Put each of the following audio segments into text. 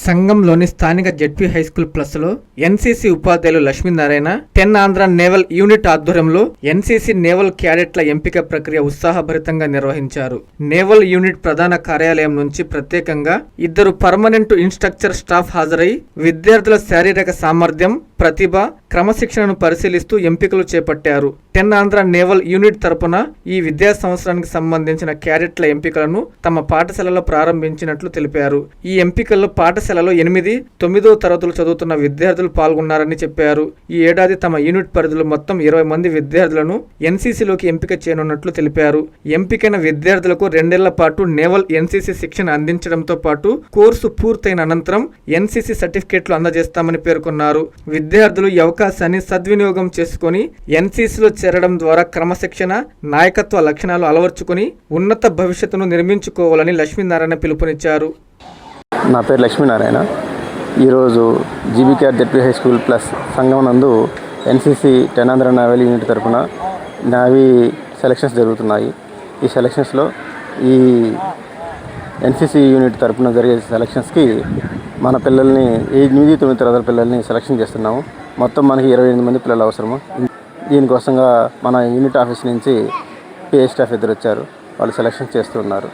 సంఘంలోని స్థానిక ZP high school plus లో NCC ఉపాధ్యాయులు లక్ష్మీనారాయణ 10 ఆంధ్ర నేవల్ యూనిట్ ఆధ్వర్యంలో ఎన్సీసీ నేవల్ క్యాడెట్ల ఎంపిక ప్రక్రియ ఉత్సాహభరితంగా నిర్వహించారు. నేవల్ యూనిట్ ప్రధాన కార్యాలయం నుంచి ప్రత్యేకంగా 2 పర్మనెంట్ ఇన్స్ట్రక్టర్ స్టాఫ్ హాజరై విద్యార్థుల శారీరక సామర్థ్యం, ప్రతిభ, క్రమశిక్షణను పరిశీలిస్తూ ఎంపికలు చేపట్టారు. 10 ఆంధ్ర నేవల్ యూనిట్ తరపున ఈ విద్యా సంవత్సరానికి సంబంధించిన క్యాడెట్ల ఎంపికలను తమ పాఠశాలలో ప్రారంభించినట్లు తెలిపారు. ఈ ఎంపికల్లో పాఠశాలలో 8, 9వ తరగతులు చదువుతున్న విద్యార్థులు పాల్గొన్నారని చెప్పారు. ఈ ఏడాది తమ యూనిట్ పరిధిలో మొత్తం 20 మంది విద్యార్థులను ఎన్సీసీలోకి ఎంపిక చేయనున్నట్లు తెలిపారు. ఎంపికైన విద్యార్థులకు 2 ఏళ్ల పాటు నేవల్ ఎన్సీసీ శిక్షణ అందించడంతో పాటు కోర్సు పూర్తయిన అనంతరం ఎన్సీసీ సర్టిఫికేట్లు అందజేస్తామని పేర్కొన్నారు. విద్యార్థులు ఈ అవకాశాన్ని సద్వినియోగం చేసుకుని ఎన్సీసీలో చేరడం ద్వారా క్రమశిక్షణ, నాయకత్వ లక్షణాలు అలవర్చుకుని ఉన్నత భవిష్యత్తును నిర్మించుకోవాలని లక్ష్మీనారాయణ పిలుపునిచ్చారు. నా పేరు లక్ష్మీనారాయణ. ఈరోజు జీబీకేఆర్ జెడ్పీ హై స్కూల్ ప్లస్ సంఘం నందు ఎన్సీసీ 10 ఆంధ్ర నేవల్ యూనిట్ తరఫున నావీ సెలక్షన్స్ జరుగుతున్నాయి. ఈ సెలక్షన్స్లో ఈ ఎన్సీసీ యూనిట్ తరఫున జరిగే సెలక్షన్స్కి మన పిల్లల్ని 8, 9 తరగతుల పిల్లల్ని సెలక్షన్ చేస్తున్నాము. మొత్తం మనకి 28 మంది పిల్లలు అవసరము. దీనికోసంగా మన యూనిట్ ఆఫీస్ నుంచి పిఏ స్టాఫ్ 2 వచ్చారు. వాళ్ళు సెలక్షన్ చేస్తున్నారు.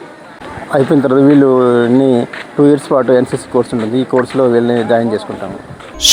అయిపోయిన తర్వాత వీళ్ళని 2 ఇయర్స్ పాటు ఎన్సీసీ కోర్స్ ఉంటుంది. ఈ కోర్సులో వీళ్ళని జాయిన్ చేసుకుంటాము.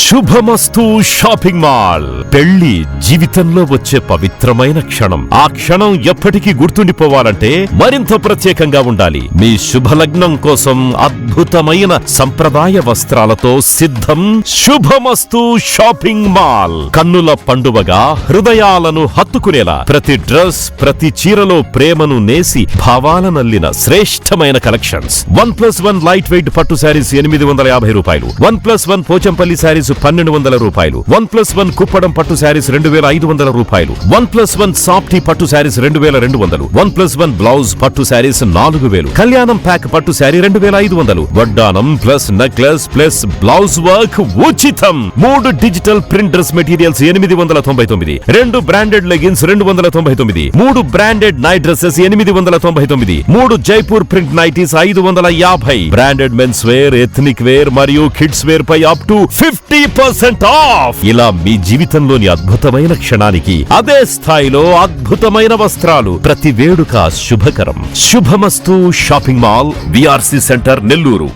శుభమస్తు షాపింగ్ మాల్. పెళ్లి జీవితంలో వచ్చే పవిత్రమైన క్షణం. ఆ క్షణం ఎప్పటికీ గుర్తుండిపోవాలంటే మరింత ప్రత్యేకంగా ఉండాలి. మీ శుభలగ్నం కోసం అద్భుతమైన సంప్రదాయ వస్త్రాలతో సిద్ధం శుభమస్తు షాపింగ్ మాల్. కన్నుల పండువగా హృదయాలను హత్తుకునేలా ప్రతి డ్రెస్, ప్రతి చీరలో ప్రేమను నేసి భావాలనల్లిన శ్రేష్టమైన కలెక్షన్స్. 1+1 లైట్ వెయిట్ పట్టు శారీస్ 850 రూపాయలు. 1+1 పోచంపల్లి శారీస్ 1200 రూపాయలు. 1+1 కుప్పడం పట్టు శారీస్ 2500 రూపాయలు. 1+1 సాఫ్టీ పట్టు శారీస్ 2200. 1+1 బ్లౌజ్ పట్టు శారీస్ 4000. కళ్యాణం ప్యాక్ పట్టు శారీ 2500. వడ్డానం plus necklace plus blouse work ఉచితం. 3 digital print dress materials 899. 2 branded leggings 299. 3 branded night dresses 899. 3 Jaipur print nighties 550. Branded men's wear, ethnic wear మరియు కిడ్స్ వేర్ పై అప్ టు 50% ఆఫ్. ఇలా మీ జీవితంలోని అద్భుతమైన క్షణానికి అదే స్థాయిలో అద్భుతమైన వస్త్రాలు. ప్రతి వేడుక శుభకరం. శుభమస్తు shopping mall, VRC centre, Nellore.